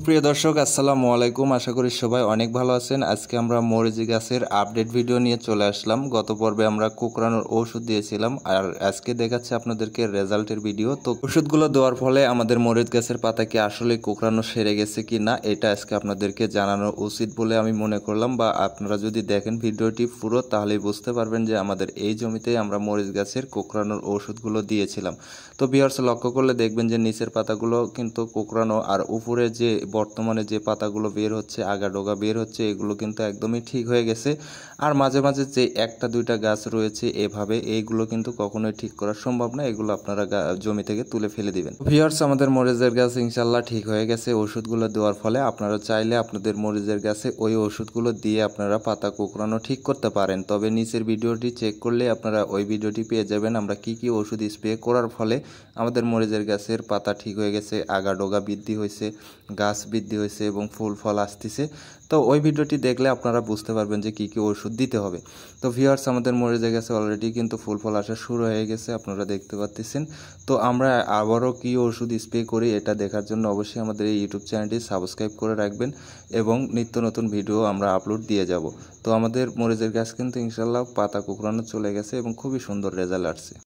প্রিয় দর্শক আসসালামু আলাইকুম। আশা করি সবাই অনেক ভালো আছেন। আজকে আমরা মরিচ গাছের আপডেট ভিডিও নিয়ে চলে আসলাম। গত পর্বে আমরা কুকরানোর ওষুধ দিয়েছিলাম আর আজকে দেখাচ্ছি আপনাদেরকে রেজাল্টের ভিডিও। তো ওষুধগুলো দেওয়ার ফলে আমাদের মরিচ গাছের পাতা কি আসলে কুকরানো সেরে গেছে কি না এটা আজকে আপনাদেরকে জানানো উচিত বলে আমি মনে করলাম, বা আপনারা যদি দেখেন ভিডিওটি পুরো তাহলেই বুঝতে পারবেন যে আমাদের এই জমিতে আমরা মরিচ গাছের কুকরানোর ওষুধগুলো দিয়েছিলাম। তো ভিউয়ার্স লক্ষ্য করলে দেখবেন যে নিচের পাতাগুলো কিন্তু কুকরানো আর উপরে যে বর্তমানে যে পাতাগুলো বের হচ্ছে, আগাডোগা বের হচ্ছে, এগুলো কিন্তু একদমই ঠিক হয়ে গেছে। আর মাঝে মাঝে যে একটা দুইটা গাছ রয়েছে এভাবে, এইগুলো কিন্তু কখনোই ঠিক করা সম্ভব না। এগুলো আপনারা জমি থেকে তুলে ফেলে দিবেন। ভিউয়ার্স আমাদের মরিচের গাছ ইনশাল্লাহ ঠিক হয়ে গেছে ওষুধগুলো দেওয়ার ফলে। আপনারা চাইলে আপনাদের মরিচের গাছে ওই ওষুধগুলো দিয়ে আপনারা পাতা কুকরানো ঠিক করতে পারেন। তবে নিচের ভিডিওটি চেক করলে আপনারা ওই ভিডিওটি পেয়ে যাবেন আমরা কি কি ওষুধ স্প্রে করার ফলে আমাদের মরিচের গাছের পাতা ঠিক হয়ে গেছে, আগাডোগা বৃদ্ধি হয়েছে, গাছ বৃদ্ধি হয়েছে এবং ফুল ফল আসতেছে। তো ওই ভিডিওটি দেখলে আপনারা বুঝতে পারবেন যে কি কি ওষুধ দিতে হবে। তো ভিউয়ার্স আমাদের মরিচের গাছে অলরেডি কিন্তু ফুল ফল আসা শুরু হয়ে গেছে, আপনারা দেখতে পাচ্ছেন। তো আমরা আবারও কি ওষুধ স্প্রে করি এটা দেখার জন্য অবশ্যই আমাদের এই ইউটিউব চ্যানেলটি সাবস্ক্রাইব করে রাখবেন এবং নিত্য নতুন ভিডিও আমরা আপলোড দিয়ে যাব। তো আমাদের মরিচের গাছ কিন্তু ইনশাল্লাহ পাতা কুকরানো চলে গেছে এবং খুবই সুন্দর রেজাল্ট আসছে।